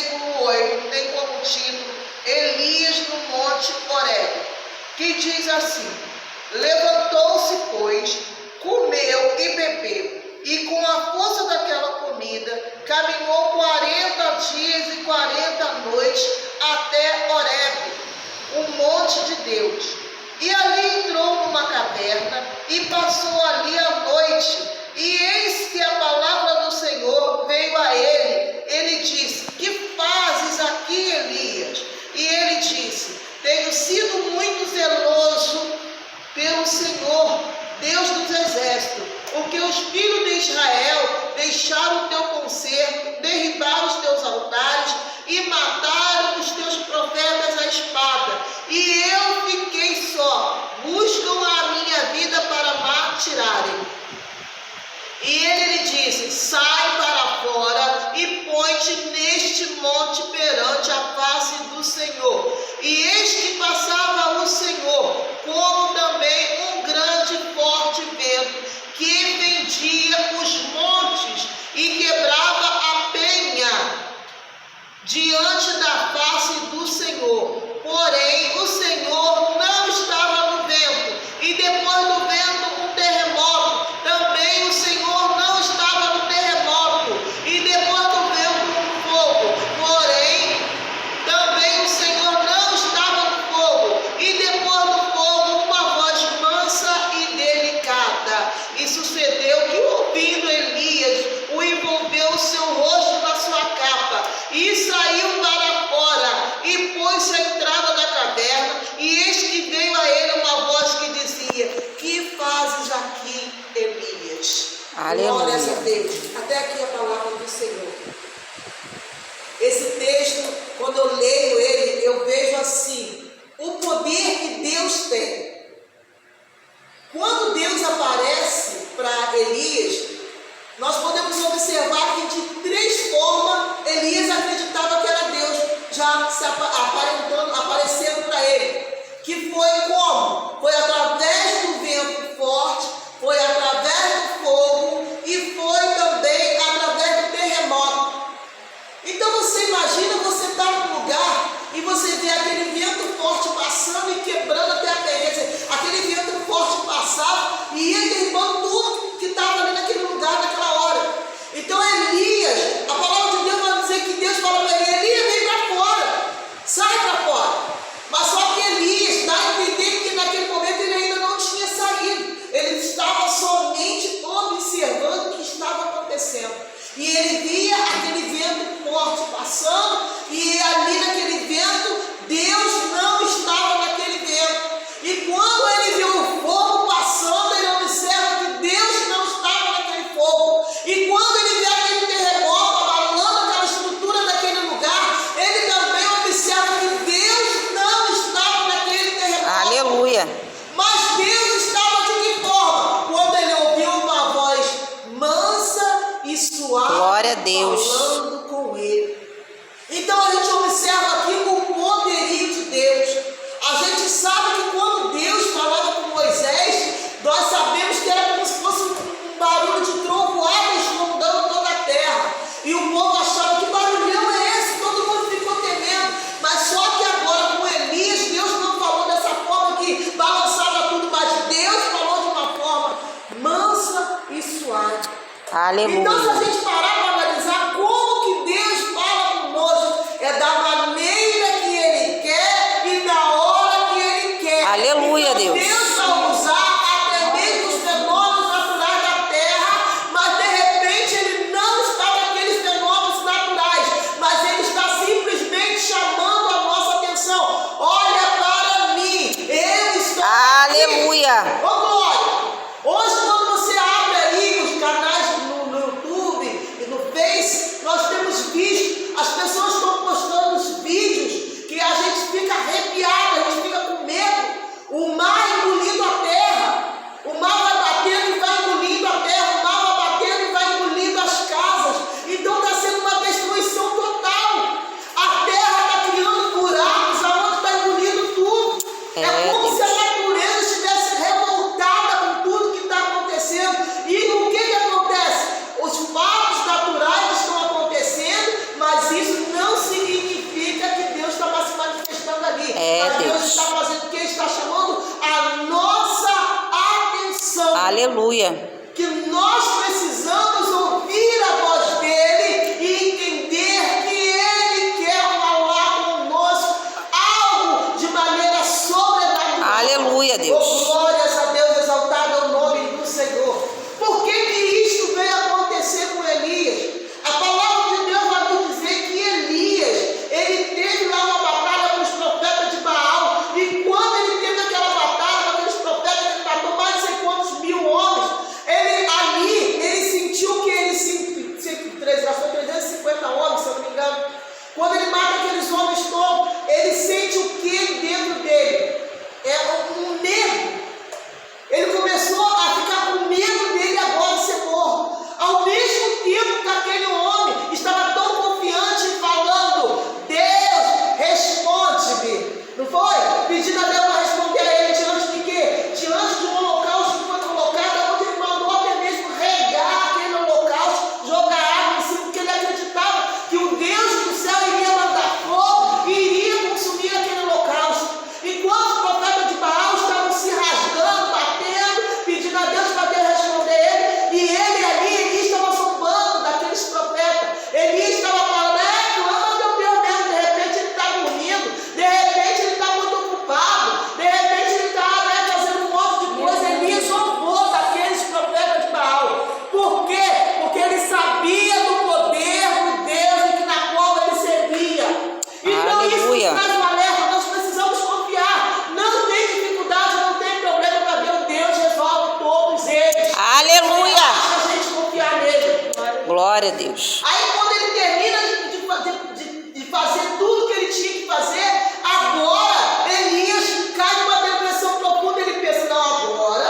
versículo 8 tem como título Elias no Monte Horebe, que diz assim: levantou-se, pois, comeu e bebeu, e com a força daquela comida caminhou 40 dias e 40 noites até Horebe, o monte de Deus. E ali entrou numa caverna e passou ali a noite. E eis que a palavra do Senhor veio a ele. Ele disse: que fazes aqui, Elias? E ele disse: tenho sido muito zeloso pelo Senhor, Deus dos exércitos, porque os filhos de Israel deixaram o teu concerto, derribaram os teus altares e mataram os teus profetas à espada. E eu fiquei só, buscam a minha vida para me tirarem. E ele lhe disse: sai para fora e põe-te neste monte perante a face do Senhor. E eis que passava o Senhor, como também um grande e forte vento, que fendia os montes e quebrava a penha diante da face do Senhor. Porém, o Senhor não estava no vento, e depois do vento um terremoto. Também o Senhor não estava no terremoto, e depois do vento um fogo. Porém, também o Senhor não estava no fogo, e depois do fogo uma voz mansa e delicada. E sucedeu que, ouvindo Elias, o envolveu o seu rosto na sua capa, e saiu para fora, e pôs-se à entrada da caverna, e eis que veio a ele uma voz que dizia: que fazes aqui, Elias? Aleluia. Glória a Deus. Até aqui a palavra do Senhor. Esse texto, quando eu leio ele, eu vejo assim, o poder que Deus tem. Quando Deus aparece para Elias, nós podemos observar que de 3 formas Elias acreditava que era Deus já se aparecendo para ele. Que foi como? Foi através do vento forte, foi através do fogo e foi também através do terremoto. Então você imagina, você estar num lugar e você vê aquele vento forte passando e quebrando até a terra. Quer dizer, aquele vento forte passava e ia derrubando tudo que estava ali naquele lugar, naquela hora. Então Elias, a palavra de Deus vai dizer que Deus fala para ele: Elias, vem para fora, sai para fora. Mas só que Elias dá a entender que naquele momento ele ainda não tinha saído. Ele estava somente observando o que estava acontecendo. E ele via aquele vento forte passando, e ali naquele vento, Deus não estava naquele vento. E quando ele viu o fogo passando, ele observa que Deus não estava naquele fogo. E quando ele vê aquele terremoto abalando aquela estrutura daquele lugar, ele também observa que Deus não estava naquele terremoto. Aleluia. Mas Deus estava de que forma? Quando ele ouviu uma voz mansa e suave, glória a Deus, falando com ele. Então a gente observa aqui o poderio de Deus. A gente sabe que quando Deus falava com Moisés, nós sabemos que era como se fosse um barulho de trovoada inundando toda a terra. E o povo achava: que barulhão é esse? Todo mundo ficou temendo. Mas só que agora com Elias, Deus não falou dessa forma que balançava tudo, mas Deus falou de uma forma mansa e suave. aleluia. Então, se a gente parar para analisar como que Deus fala conosco, é da maneira que Ele quer e na hora que Ele quer. Aleluia, então, Deus. Deus vai usar até mesmo os fenômenos naturais da terra, mas de repente Ele não está naqueles fenômenos naturais, mas Ele está simplesmente chamando a nossa atenção. Olha para mim, eu estou Aleluia. aqui. Ô glória! Hoje, quando você abre aí os canais no YouTube, Aleluia. Que nós precisamos ouvir a voz dele e entender que ele quer falar conosco algo de maneira sobrenatural. Aleluia, Deus. Oh, glórias a Deus, exaltado é o nome do Senhor. Por que isto veio acontecer com Elias? A palavra de Deus vai nos dizer que Elias, ele teve lá uma batalha com os profetas de Baal, e quando ele teve aquela batalha com aqueles profetas que matou mais de sei quantos mil homens, ele sentiu que gastou 350 homens, se eu não me engano. Quando ele mata aqueles homens todos, ele sente o que dentro dele? É um medo. Ele começou a ficar com medo dele agora de ser morto. Ao mesmo tempo que aquele homem estava tão confiante falando, Deus, responde-me. Não foi? Pedindo a Deus para responder a ele diante de quê? Diante de um holocausto que foi colocado, onde ele mandou até mesmo regar aquele holocausto, jogar água em cima, porque ele acreditava que o Deus do céu iria mandar fogo e iria consumir aquele holocausto. Enquanto os profetas de Baal estavam se rasgando, batendo, pedindo a Deus para Deus responder ele, e ele ali, ele estava zombando daqueles profetas. Ele estava falando, clama meu Deus mesmo, de repente ele está dormindo, de repente ele está muito ocupado, de repente ele está fazendo um monte de coisa. Ele zombou daqueles profetas de Baal. Por quê? Porque ele sabia do poder do Deus em na qual ele servia. Então Aleluia. isso traz um alerta, nós precisamos confiar. Não tem dificuldade, não tem problema para Deus. Deus resolve todos eles. Aleluia. Basta a gente confiar nele. Glória a Deus. Aí quando ele termina de fazer tudo que ele tinha que fazer, agora Elias cai numa depressão profunda. Ele pensa, não, agora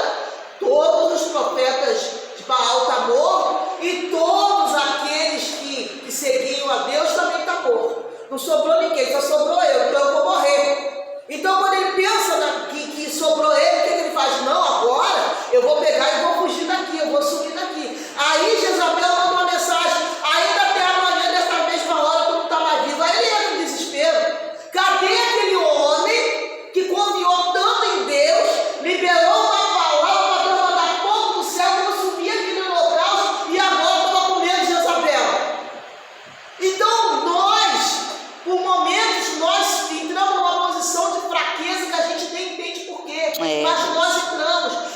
todos os profetas de Baal estão mortos e todos aqueles que seguiam a Deus também estão mortos. Não sobrou ninguém, só sobrou eu, então eu vou morrer. Então quando ele pensa que sobrou ele, o que ele faz? Não, agora eu vou pegar e vou fugir daqui, eu vou sumir daqui. Aí Jezabel manda uma mensagem, ainda até amanhã dessa mesma hora tu não está mais vivo. Aí ele entra em desespero. Cadê aquele homem que confiou tanto em Deus, liberou uma palavra para Deus mandar fogo do céu, consumir aquele holocausto, e agora estava com medo de Jezabel? Então nós, por momentos, nós entramos numa posição de fraqueza que a gente nem entende por quê, mas nós entramos.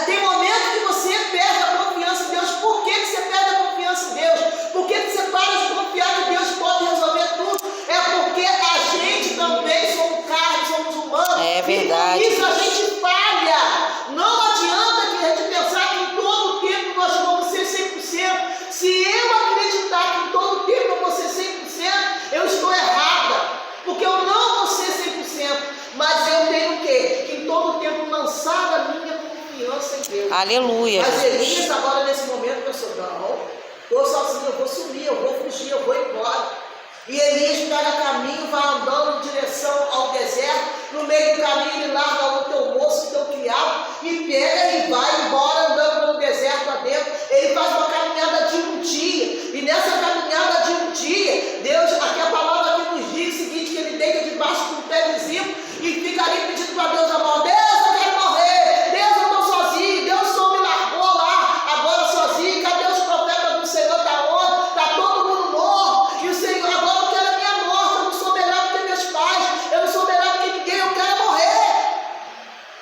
Tem momento que você perde a confiança em Deus. Por que você perde a confiança em Deus? Por que você para de confiar que Deus pode resolver tudo? É porque a gente também somos carne, somos humanos. É verdade. E por isso a gente falha. Não adianta que a gente pensar que em todo tempo nós vamos ser 100%. Se eu acreditar que em todo tempo eu vou ser 100%, eu estou errada. Porque eu não vou ser 100%. Mas eu tenho o quê? Que em todo tempo lançar a minha confiança em Deus. Aleluia. Mas Elias agora nesse momento pensou, não, estou sozinho, eu vou sumir, eu vou fugir, eu vou embora. E Elias pega caminho, vai andando em direção ao deserto. No meio do caminho ele larga o teu moço, o teu criado, e pega e vai embora andando pelo deserto adentro. Ele faz uma caminhada de um dia, e nessa caminhada de um dia, Deus, aqui a palavra que nos diz o seguinte, que ele deita debaixo de um pé vizinho e fica ali pedindo para Deus a mão. Deus, eu quero morrer, Deus, eu estou sozinho, Deus só me largou lá, agora sozinho, cadê os profetas do Senhor? Está onde? Está todo mundo morto, e o Senhor, agora eu quero a minha morte, eu não sou melhor do que meus pais, eu não sou melhor do que ninguém, eu quero morrer.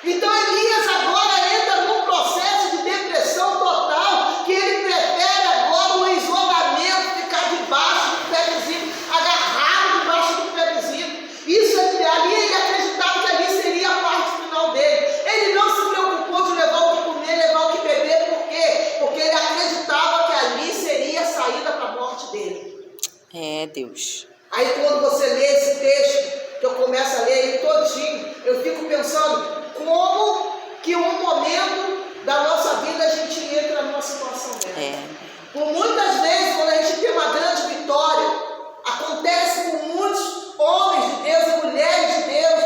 Então Elias agora entra num processo de depressão total, que ele prefere agora o isolamento, ficar debaixo do pé vizinho, agarrado debaixo do pé vizinho. Isso ali ele acreditava que ali seria a parte final dele. Ele não se preocupou de levar o que comer, levar o que beber, por quê? Porque ele acreditava que ali seria a saída para a morte dele. É, Deus. Aí quando você lê esse texto, que eu começo a ler ele todinho, eu fico pensando como que um momento da nossa vida a gente entra numa situação dessa. Por muitas vezes, quando a gente tem uma grande vitória, acontece com muitos homens de Deus e mulheres de Deus,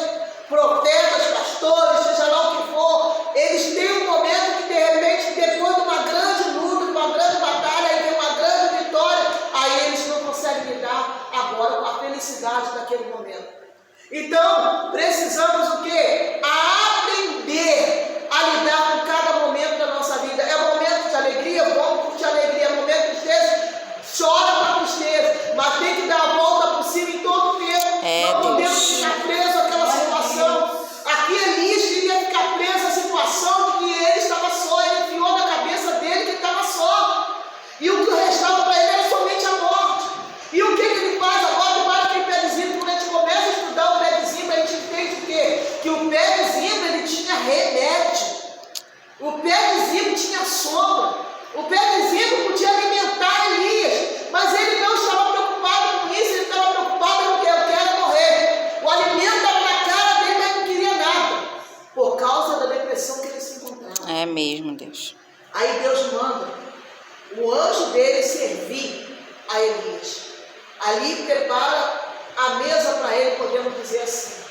profetas, pastores, seja lá o que for, eles têm um momento que de repente, depois de uma grande luta, de uma grande batalha, aí vem uma grande vitória, aí eles não conseguem lidar agora com a felicidade daquele momento. Então, precisamos o quê? Aprender a lidar com cada momento da nossa vida. É o momento sombra. O pé visível podia alimentar Elias, mas ele não estava preocupado com isso, ele estava preocupado com o que eu quero morrer. O alimento estava na cara dele, mas não queria nada, por causa da depressão que ele se encontrava. É mesmo, Deus. Aí Deus manda o anjo dele servir a Elias. Ali prepara a mesa para ele, podemos dizer assim.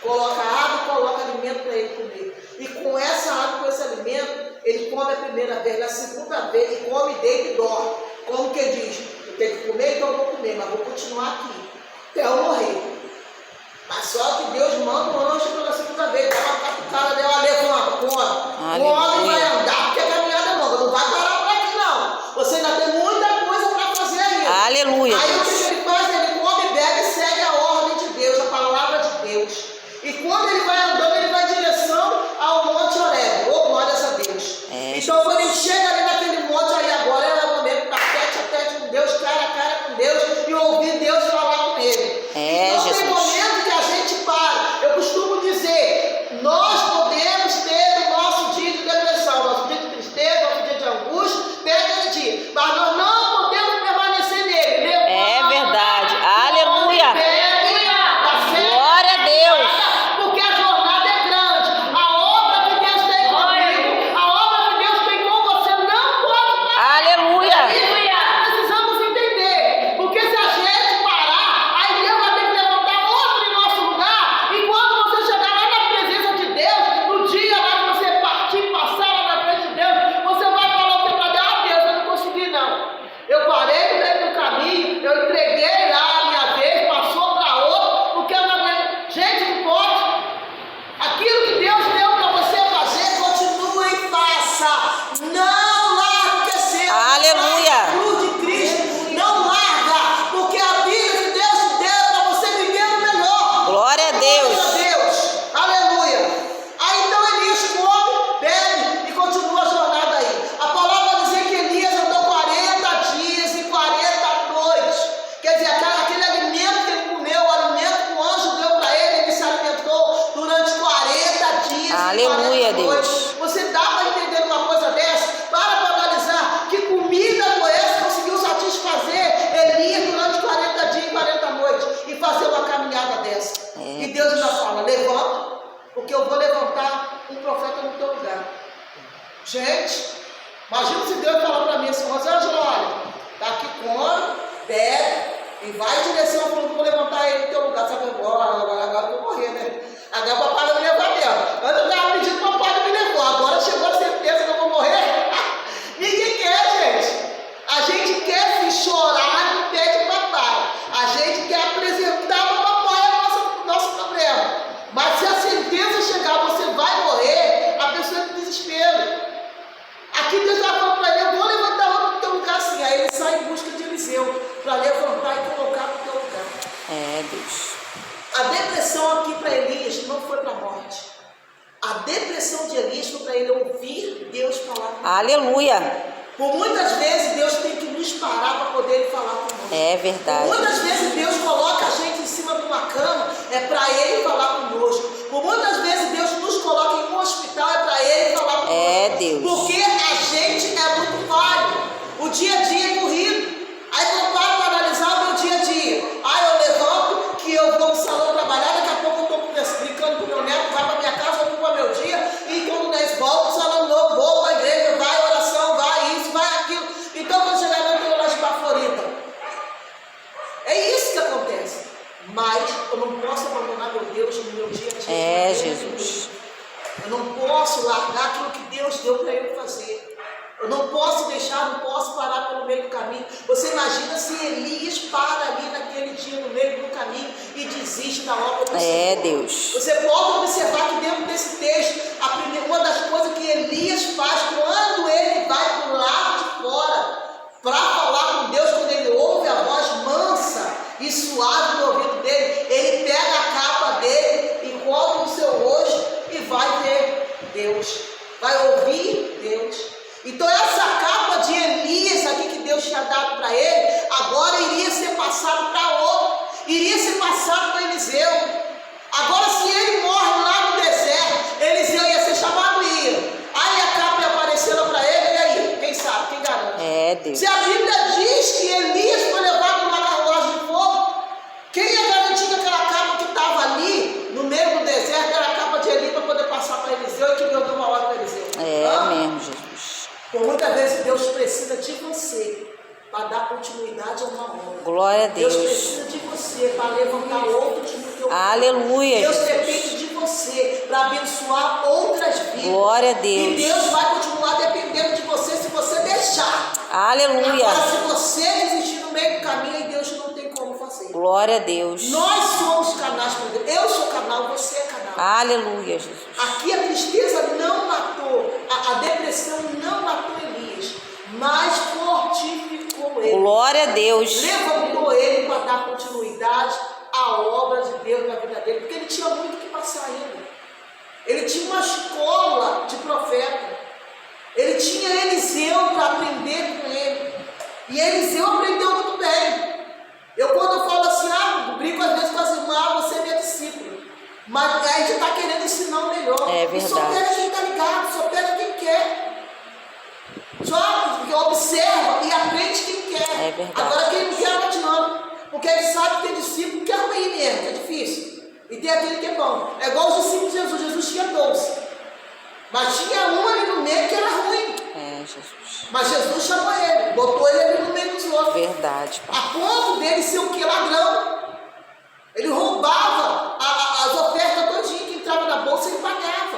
Coloca água, coloca alimento para ele comer. E com essa água, com esse alimento, ele come a primeira vez, na segunda vez, e come, deita e dorme. Como que diz? Eu tenho que comer, então eu vou comer, mas vou continuar aqui, até eu morrer. Mas só que Deus manda um anjo pela segunda vez, dá uma catucada dela, levanta, come. O homem vai andar, porque a caminhada é longa, não vai parar por aqui não. Você ainda tem muita coisa para fazer ainda. Aleluia. Aí o que ele faz? Ele come, bebe e segue a ordem de Deus, a palavra de Deus. E quando ele vai andando, ele vai em direção ao Monte Horebe. Oh, glórias a Deus. Então, quando ele chega ali naquele monte, aí agora é o momento para tete a tete com Deus, cara a cara com Deus, e ouvir Deus falar com ele. Então, Jesus. tem momento que a gente para. Eu costumo dizer, nós podemos ter o nosso dia de depressão, nosso dia de tristeza, nosso dia de angústia, tem aquele dia. Mas nós não podemos permanecer nele. É verdade. Aleluia. Glória a Deus. Porque a jornada é grande. A obra que Deus tem comigo, a obra que Deus tem com você não pode parar. Aleluia. Isso precisamos entender. Porque se a gente parar, aí Deus vai ter que levantar outro em nosso lugar. E quando você chegar lá na presença de Deus, no dia lá que você partir, passar lá na frente de Deus, você vai falar o que para Deus? Ah, Deus, eu não consegui não. Eu parei no meio do caminho, eu entreguei lá a minha vez, passou para outro, porque eu não aguento. Gente, não pode. Aquilo que Deus deu para você fazer, continue e faça. Não largue o que é seu. Aleluia. A cruz de Cristo, não larga, porque a vida que Deus te deu é para você viver o melhor. Glória a Deus. Glória a Deus. Aleluia. Aí então Elias come, bebe e continua a jornada aí. A palavra vai dizer que Elias andou 40 dias e 40 noites. Quer dizer, aquele alimento que ele comeu, o alimento que o anjo deu para ele, ele se alimentou durante 40 dias Aleluia, e 40 noites. Deus. Você dá para entender uma coisa dessa? Para analisar que comida foi essa que conseguiu satisfazer Elias durante 40 dias e 40 noites e fazer uma caminhada dessa. E Deus ainda fala, levanta, porque eu vou levantar um profeta no teu lugar. Gente, imagina se Deus falar para mim assim, Rosângela, olha, tá aqui, come, bebe e vai em direção ao fundo, vou levantar ele no teu lugar. Sabe, agora eu vou morrer, né? Agora o papai vai me levar mesmo. Antes eu estava pedindo para o papai me levar, agora chegou a certeza que eu vou morrer. Ninguém quer, gente. A gente quer se chorar no pé de papai. A gente quer apresentar para o papai o nosso problema. Mas se a certeza chegar, você vai morrer, a pessoa é de desespero. Aqui Deus está falando para ele, eu vou levantar outro no teu lugar assim. Aí ele sai em busca de Eliseu, para levantar e colocar no teu lugar. Deus. A depressão aqui para Elias não foi para a morte. A depressão de Elias foi para ele ouvir Deus falar com ele. Aleluia. Por muitas vezes Deus tem que nos parar para poder ele falar conosco. É verdade. Muitas vezes Deus coloca a gente em cima de uma cama, é para ele falar conosco. Por muitas vezes Deus nos coloca em um hospital, é para ele falar conosco. É, Deus. Porque a gente é muito falho. O dia a dia é corrido. Aí eu paro para analisar o meu dia a dia. Aí eu levanto, que eu vou no salão trabalhar, daqui a pouco eu estou brincando com o meu neto, vai para minha casa, ocupa meu dia, e quando 10 volta, o salão novo, vou para a igreja, vai oração, vai isso, vai aquilo. Então quando chegar no eu lá esbaforida. É isso que acontece. Mas eu não posso abandonar meu Deus no meu dia a dia. Jesus. Eu não posso largar aquilo que Deus deu para eu fazer. Eu não posso deixar, não posso parar pelo meio do caminho. Você imagina se Elias para ali naquele dia no meio do caminho e desiste da obra do Senhor. Deus. Você pode observar que dentro desse texto, uma das coisas que Elias faz quando ele vai para o lado de fora para falar com Deus, quando ele ouve a voz mansa e suave no ouvido dele, ele pega a capa dele e cobre o seu rosto e vai ver Deus, vai ouvir Deus. Então essa capa de Elias aqui que Deus tinha dado para ele, agora iria ser passado para outro, iria ser passado para Eliseu. Agora se ele morre lá no deserto, Eliseu ia ser chamado e ia. Aí a capa ia aparecendo para ele, e aí muitas vezes Deus precisa de você para dar continuidade a uma obra. Glória a Deus. Deus precisa de você para levantar outros no teu caminho. Aleluia, Deus Jesus. depende de você para abençoar outras vidas. Glória a Deus. E Deus vai continuar dependendo de você se você deixar. Aleluia. Agora, se você desistir no meio do caminho, aí Deus não tem como fazer. Glória a Deus. Nós somos canais para Deus. Eu sou canal, você é canal. Aleluia, Jesus. Aqui a tristeza não matou, a depressão não matou Elias, mas fortificou ele. Glória a Deus. Levantou ele para dar continuidade à obra de Deus na vida dele, porque ele tinha muito que passar ainda. Ele tinha uma escola de profeta. Ele tinha Eliseu para aprender com ele. E Eliseu aprendeu muito bem. Quando eu falo assim, brinco às vezes com as irmãs, você é minha discípula. Mas a gente está querendo ensinar o melhor. É E só verdade. pega quem está ligado, só pega quem quer. Só observa e aprende quem quer. É verdade. Agora quem não quer não adianta. Porque ele sabe que tem discípulo que é ruim mesmo, que é difícil. E tem aquele que é bom. É igual os discípulos de Jesus. Jesus tinha 12. Mas tinha um ali no meio que era ruim. É, Jesus. Mas Jesus chamou ele, botou ele ali no meio dos outros. Verdade, Pai. A ponto dele ser o que? Ladrão. Ele roubava as ofertas todinha que entrava na bolsa e ele pagava.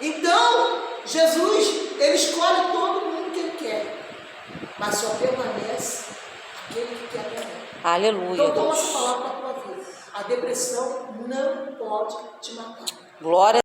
Então, Jesus, ele escolhe todo mundo que ele quer. Mas só permanece aquele que quer também. Aleluia, Então, toma Deus. essa palavra para a tua vida. A depressão não pode te matar. Glória